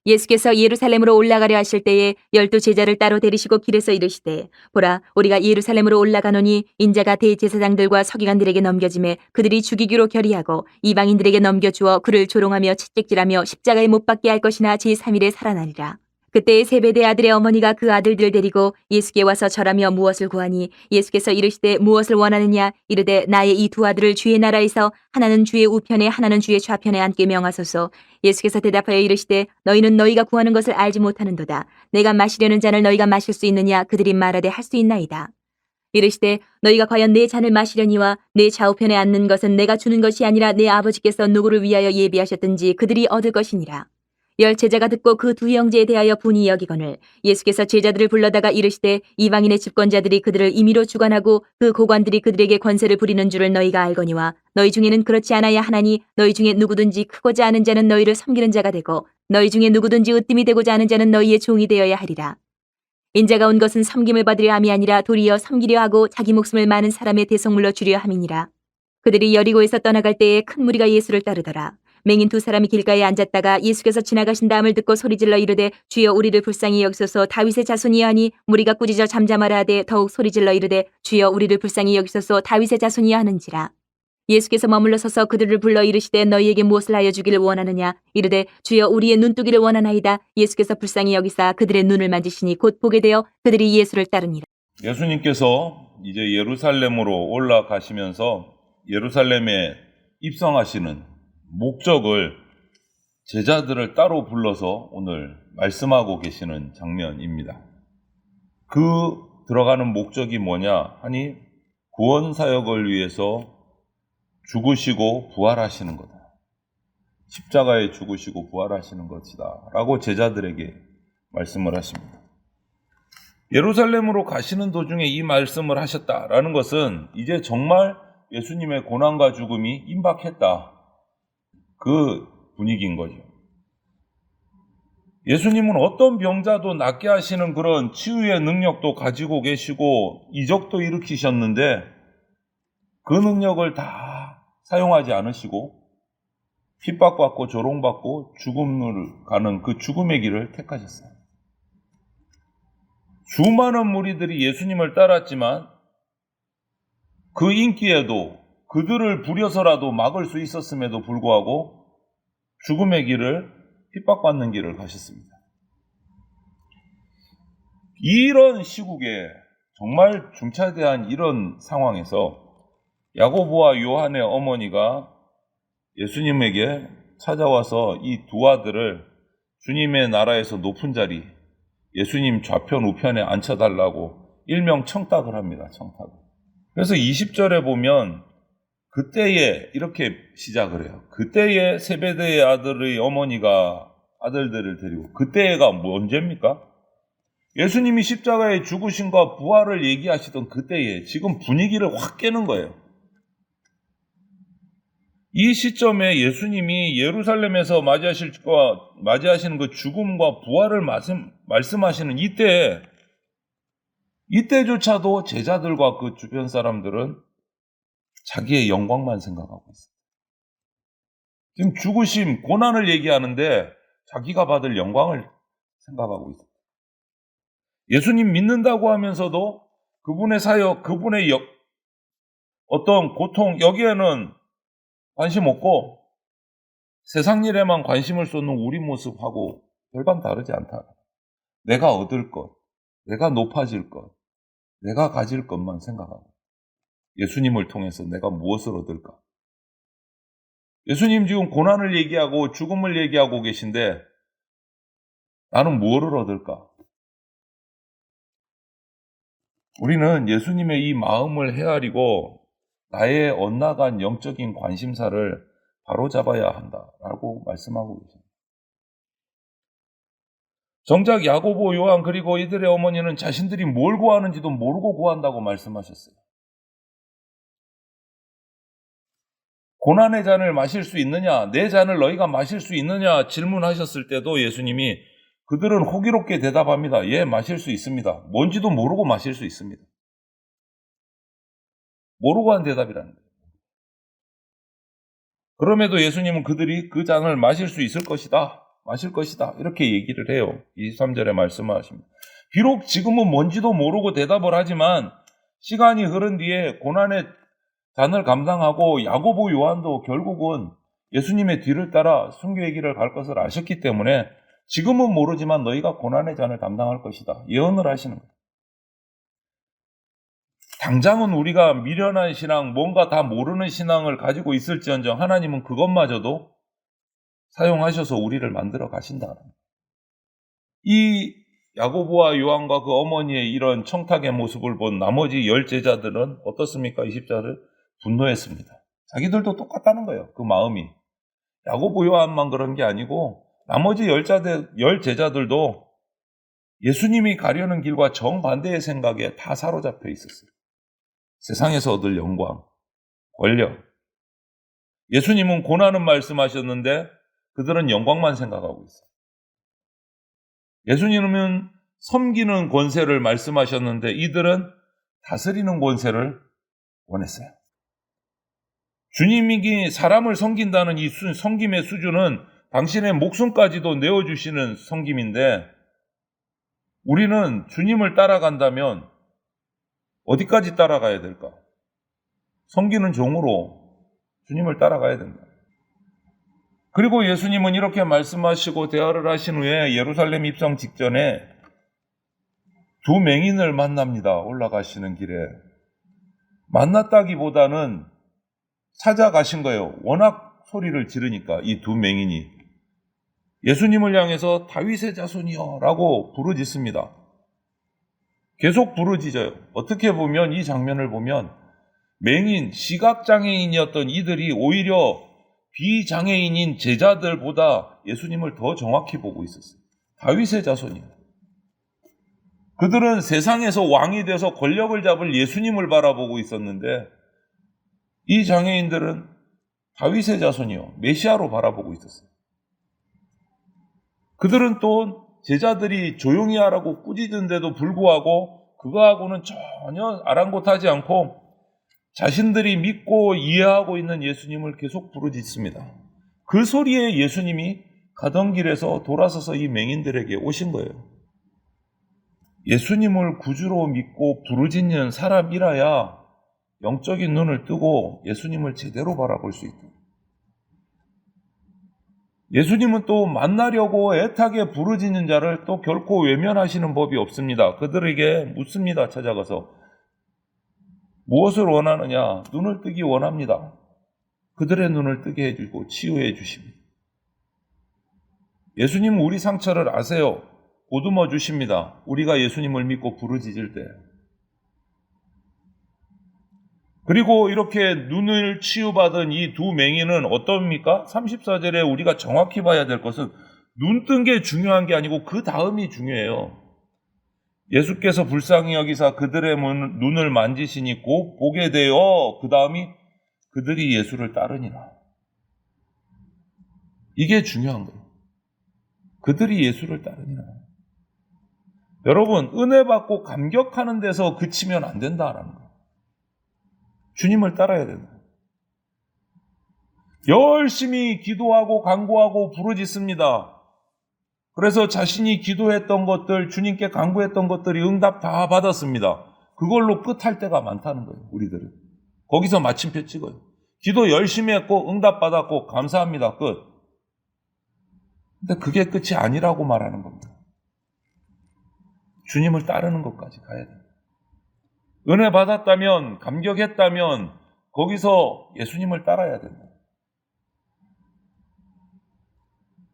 예수께서 예루살렘으로 올라가려 하실 때에 12 제자를 따로 데리시고 길에서 이르시되 보라 우리가 예루살렘으로 올라가노니 인자가 대제사장들과 서기관들에게 넘겨짐에 그들이 죽이기로 결의하고 이방인들에게 넘겨주어 그를 조롱하며 채찍질하며 십자가에 못 박게 할 것이나 제3일에 살아나리라. 그때에 세베대 아들의 어머니가 그 아들들을 데리고 예수께 와서 절하며 무엇을 구하니 예수께서 이르시되 무엇을 원하느냐 이르되 나의 이 두 아들을 주의 나라에서 하나는 주의 우편에 하나는 주의 좌편에 앉게 명하소서. 예수께서 대답하여 이르시되 너희는 너희가 구하는 것을 알지 못하는도다. 내가 마시려는 잔을 너희가 마실 수 있느냐 그들이 말하되 할 수 있나이다. 이르시되 너희가 과연 내 잔을 마시려니와 내 좌우편에 앉는 것은 내가 주는 것이 아니라 내 아버지께서 누구를 위하여 예비하셨든지 그들이 얻을 것이니라. 10 제자가 듣고 그 두 형제에 대하여 분이 여기거늘 예수께서 제자들을 불러다가 이르시되 이방인의 집권자들이 그들을 임의로 주관하고 그 고관들이 그들에게 권세를 부리는 줄을 너희가 알거니와 너희 중에는 그렇지 않아야 하나니 너희 중에 누구든지 크고자 하는 자는 너희를 섬기는 자가 되고 너희 중에 누구든지 으뜸이 되고자 하는 자는 너희의 종이 되어야 하리라. 인자가 온 것은 섬김을 받으려 함이 아니라 도리어 섬기려 하고 자기 목숨을 많은 사람의 대속물로 주려 함이니라. 그들이 여리고에서 떠나갈 때에 큰 무리가 예수를 따르더라. 맹인 2 사람이 길가에 앉았다가 예수께서 지나가신다함을 듣고 소리질러 이르되 주여 우리를 불쌍히 여기소서. 다윗의 자손이여 하니 무리가 꾸짖어 잠잠하라 하되 더욱 소리질러 이르되 주여 우리를 불쌍히 여기소서. 다윗의 자손이여 하는지라. 예수께서 머물러 서서 그들을 불러 이르시되 너희에게 무엇을 하여 주기를 원하느냐 이르되 주여 우리의 눈뜨기를 원하나이다. 예수께서 불쌍히 여기사 그들의 눈을 만지시니 곧 보게 되어 그들이 예수를 따르니라. 예수님께서 이제 예루살렘으로 올라가시면서 예루살렘에 입성하시는 목적을 제자들을 따로 불러서 오늘 말씀하고 계시는 장면입니다. 그 들어가는 목적이 뭐냐 하니 구원 사역을 위해서 죽으시고 부활하시는 거다. 십자가에 죽으시고 부활하시는 것이다 라고 제자들에게 말씀을 하십니다. 예루살렘으로 가시는 도중에 이 말씀을 하셨다라는 것은 이제 정말 예수님의 고난과 죽음이 임박했다. 그 분위기인 거죠. 예수님은 어떤 병자도 낫게 하시는 그런 치유의 능력도 가지고 계시고 이적도 일으키셨는데 그 능력을 다 사용하지 않으시고 핍박받고 조롱받고 죽음을 가는 그 죽음의 길을 택하셨어요. 수많은 무리들이 예수님을 따랐지만 그 인기에도 그들을 부려서라도 막을 수 있었음에도 불구하고 죽음의 길을 핍박받는 길을 가셨습니다. 이런 시국에 정말 중차대한 이런 상황에서 야고보와 요한의 어머니가 예수님에게 찾아와서 이 두 아들을 주님의 나라에서 높은 자리 예수님 좌편 우편에 앉혀달라고 일명 청탁을 합니다. 청탁을. 그래서 20절에 보면 그때에 이렇게 시작을 해요. 그때에 세베대의 아들의 어머니가 아들들을 데리고 그때가 언제입니까? 예수님이 십자가에 죽으심과 부활을 얘기하시던 그때에 지금 분위기를 확 깨는 거예요. 이 시점에 예수님이 예루살렘에서 맞이하시는 그 죽음과 부활을 말씀하시는 이때조차도 제자들과 그 주변 사람들은 자기의 영광만 생각하고 있어요. 지금 죽으심, 고난을 얘기하는데 자기가 받을 영광을 생각하고 있어요. 예수님 믿는다고 하면서도 그분의 사역, 그분의 어떤 고통, 여기에는 관심 없고 세상 일에만 관심을 쏟는 우리 모습하고 별반 다르지 않다. 내가 얻을 것, 내가 높아질 것, 내가 가질 것만 생각하고 예수님을 통해서 내가 무엇을 얻을까? 예수님 지금 고난을 얘기하고 죽음을 얘기하고 계신데 나는 무엇을 얻을까? 우리는 예수님의 이 마음을 헤아리고 나의 엇나간 영적인 관심사를 바로잡아야 한다라고 말씀하고 계십니다. 정작 야고보, 요한 그리고 이들의 어머니는 자신들이 뭘 구하는지도 모르고 구한다고 말씀하셨어요. 고난의 잔을 마실 수 있느냐, 내 잔을 너희가 마실 수 있느냐 질문하셨을 때도 예수님이 그들은 호기롭게 대답합니다. 예, 마실 수 있습니다. 뭔지도 모르고 마실 수 있습니다. 모르고 한 대답이라는 거예요. 그럼에도 예수님은 그들이 그 잔을 마실 수 있을 것이다 마실 것이다. 이렇게 얘기를 해요. 23절에 말씀하십니다. 비록 지금은 뭔지도 모르고 대답을 하지만 시간이 흐른 뒤에 고난의 잔을 감당하고 야고보 요한도 결국은 예수님의 뒤를 따라 순교의 길을 갈 것을 아셨기 때문에 지금은 모르지만 너희가 고난의 잔을 감당할 것이다. 예언을 하시는 거예요. 당장은 우리가 미련한 신앙, 뭔가 다 모르는 신앙을 가지고 있을지언정 하나님은 그것마저도 사용하셔서 우리를 만들어 가신다. 이 야고보와 요한과 그 어머니의 이런 청탁의 모습을 본 나머지 10제자들은 어떻습니까? 20절을 분노했습니다. 자기들도 똑같다는 거예요. 그 마음이. 야고보 요한만 그런 게 아니고 나머지 10제자들도 예수님이 가려는 길과 정반대의 생각에 다 사로잡혀 있었어요. 세상에서 얻을 영광, 권력. 예수님은 고난은 말씀하셨는데 그들은 영광만 생각하고 있어요. 예수님은 섬기는 권세를 말씀하셨는데 이들은 다스리는 권세를 원했어요. 주님이 사람을 섬긴다는 이 섬김의 수준은 당신의 목숨까지도 내어주시는 섬김인데 우리는 주님을 따라간다면 어디까지 따라가야 될까? 섬기는 종으로 주님을 따라가야 된다. 그리고 예수님은 이렇게 말씀하시고 대화를 하신 후에 예루살렘 입성 직전에 두 맹인을 만납니다. 올라가시는 길에. 만났다기보다는 찾아가신 거예요. 워낙 소리를 지르니까 이 두 맹인이. 예수님을 향해서 다윗의 자손이여 라고 부르짖습니다. 계속 부르짖어요. 어떻게 보면 이 장면을 보면 맹인, 시각장애인이었던 이들이 오히려 비장애인인 제자들보다 예수님을 더 정확히 보고 있었어요. 다윗의 자손이요. 그들은 세상에서 왕이 돼서 권력을 잡을 예수님을 바라보고 있었는데 이 장애인들은 다윗의 자손이요. 메시아로 바라보고 있었어요. 그들은 또 제자들이 조용히 하라고 꾸짖은데도 불구하고 그거하고는 전혀 아랑곳하지 않고 자신들이 믿고 이해하고 있는 예수님을 계속 부르짖습니다. 그 소리에 예수님이 가던 길에서 돌아서서 이 맹인들에게 오신 거예요. 예수님을 구주로 믿고 부르짖는 사람이라야 영적인 눈을 뜨고 예수님을 제대로 바라볼 수 있다. 예수님은 또 만나려고 애타게 부르짖는 자를 또 결코 외면하시는 법이 없습니다. 그들에게 묻습니다. 찾아가서. 무엇을 원하느냐? 눈을 뜨기 원합니다. 그들의 눈을 뜨게 해주고 치유해 주십니다. 예수님은 우리 상처를 아세요. 보듬어 주십니다. 우리가 예수님을 믿고 부르짖을 때. 그리고 이렇게 눈을 치유받은 이 두 맹인은 어떻습니까? 34절에 우리가 정확히 봐야 될 것은 눈 뜬 게 중요한 게 아니고 그 다음이 중요해요. 예수께서 불쌍히 여기사 그들의 눈을 만지시니 곧 보게 되어 그 다음이 그들이 예수를 따르니라. 이게 중요한 거예요. 그들이 예수를 따르니라. 여러분, 은혜 받고 감격하는 데서 그치면 안 된다라는 거예요. 주님을 따라야 된다. 열심히 기도하고 간구하고 부르짖습니다. 그래서 자신이 기도했던 것들, 주님께 간구했던 것들이 응답 다 받았습니다. 그걸로 끝할 때가 많다는 거예요, 우리들은. 거기서 마침표 찍어요. 기도 열심히 했고 응답 받았고 감사합니다, 끝. 근데 그게 끝이 아니라고 말하는 겁니다. 주님을 따르는 것까지 가야 돼요. 은혜 받았다면, 감격했다면 거기서 예수님을 따라야 된다.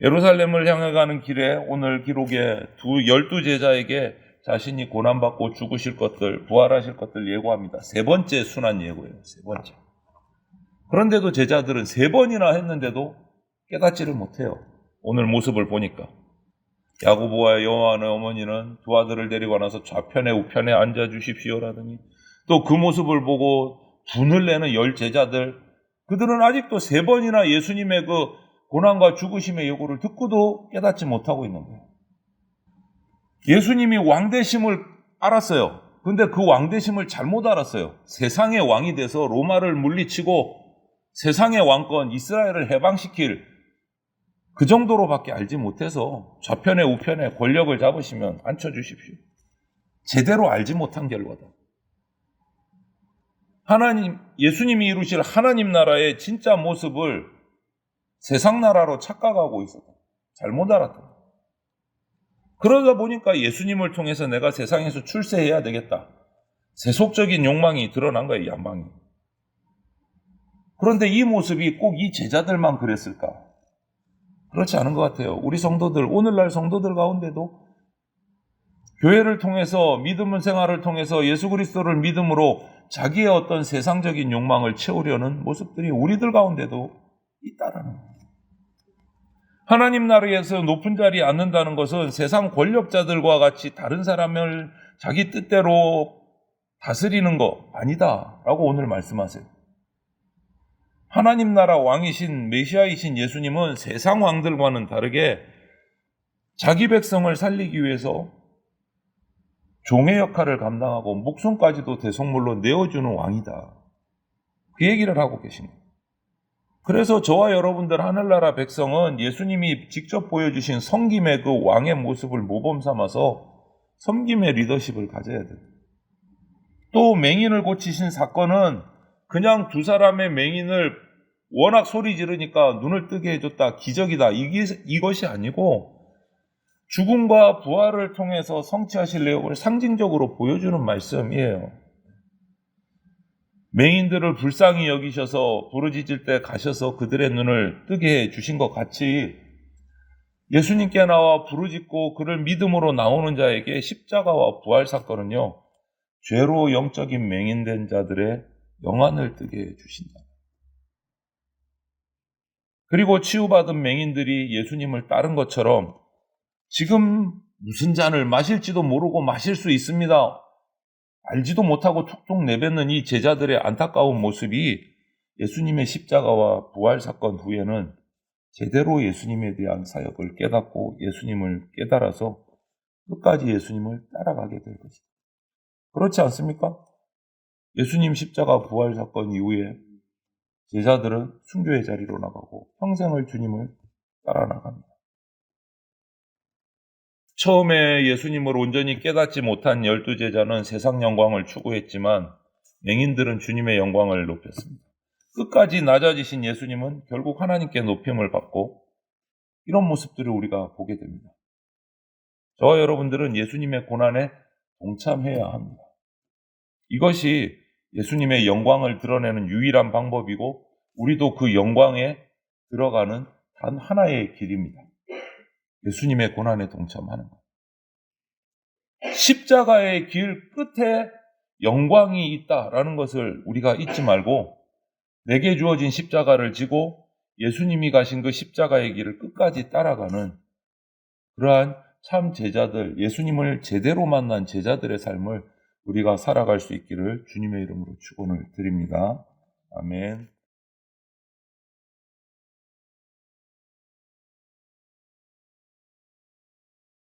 예루살렘을 향해 가는 길에 오늘 기록에 12제자에게 자신이 고난받고 죽으실 것들, 부활하실 것들 예고합니다. 세 번째 순환 예고예요. 세 번째. 그런데도 제자들은 세 번이나 했는데도 깨닫지를 못해요. 오늘 모습을 보니까. 야고보와 요한의 어머니는 두 아들을 데리고 나서 좌편에 우편에 앉아주십시오라더니 또 그 모습을 보고 분을 내는 10제자들, 그들은 아직도 세 번이나 예수님의 그 고난과 죽으심의 예고를 듣고도 깨닫지 못하고 있는 거예요. 예수님이 왕되심을 알았어요. 근데 그 왕되심을 잘못 알았어요. 세상의 왕이 돼서 로마를 물리치고 세상의 왕권 이스라엘을 해방시킬 그 정도로밖에 알지 못해서 좌편에 우편에 권력을 잡으시면 앉혀주십시오. 제대로 알지 못한 결과다. 예수님이 이루실 하나님 나라의 진짜 모습을 세상 나라로 착각하고 있었다. 잘못 알았다. 그러다 보니까 예수님을 통해서 내가 세상에서 출세해야 되겠다. 세속적인 욕망이 드러난 거예요, 야망이. 그런데 이 모습이 꼭 이 제자들만 그랬을까? 그렇지 않은 것 같아요. 우리 성도들, 오늘날 성도들 가운데도 교회를 통해서 믿음 생활을 통해서 예수 그리스도를 믿음으로 자기의 어떤 세상적인 욕망을 채우려는 모습들이 우리들 가운데도 있다라는 거예요. 하나님 나라에서 높은 자리에 앉는다는 것은 세상 권력자들과 같이 다른 사람을 자기 뜻대로 다스리는 거 아니다라고 오늘 말씀하세요. 하나님 나라 왕이신 메시아이신 예수님은 세상 왕들과는 다르게 자기 백성을 살리기 위해서 종의 역할을 감당하고 목숨까지도 대속물로 내어주는 왕이다. 그 얘기를 하고 계신 거예요. 그래서 저와 여러분들 하늘나라 백성은 예수님이 직접 보여주신 섬김의 그 왕의 모습을 모범 삼아서 섬김의 리더십을 가져야 돼요. 또 맹인을 고치신 사건은 그냥 두 사람의 맹인을 워낙 소리 지르니까 눈을 뜨게 해줬다, 기적이다, 이것이 아니고 죽음과 부활을 통해서 성취하실 내용을 상징적으로 보여주는 말씀이에요. 맹인들을 불쌍히 여기셔서 부르짖을 때 가셔서 그들의 눈을 뜨게 해주신 것 같이 예수님께 나와 부르짖고 그를 믿음으로 나오는 자에게 십자가와 부활 사건은요, 죄로 영적인 맹인된 자들의 영안을 뜨게 해주신다. 그리고 치유받은 맹인들이 예수님을 따른 것처럼 지금 무슨 잔을 마실지도 모르고 마실 수 있습니다. 알지도 못하고 툭툭 내뱉는 이 제자들의 안타까운 모습이 예수님의 십자가와 부활 사건 후에는 제대로 예수님에 대한 사역을 깨닫고 예수님을 깨달아서 끝까지 예수님을 따라가게 될 것이다. 그렇지 않습니까? 예수님 십자가 부활 사건 이후에 제자들은 순교의 자리로 나가고 평생을 주님을 따라 나갑니다. 처음에 예수님을 온전히 깨닫지 못한 12제자는 세상 영광을 추구했지만 맹인들은 주님의 영광을 높였습니다. 끝까지 낮아지신 예수님은 결국 하나님께 높임을 받고 이런 모습들을 우리가 보게 됩니다. 저와 여러분들은 예수님의 고난에 동참해야 합니다. 이것이 예수님의 영광을 드러내는 유일한 방법이고 우리도 그 영광에 들어가는 단 하나의 길입니다. 예수님의 고난에 동참하는 것. 십자가의 길 끝에 영광이 있다라는 것을 우리가 잊지 말고 내게 주어진 십자가를 지고 예수님이 가신 그 십자가의 길을 끝까지 따라가는 그러한 참 제자들, 예수님을 제대로 만난 제자들의 삶을 우리가 살아갈 수 있기를 주님의 이름으로 축원을 드립니다. 아멘.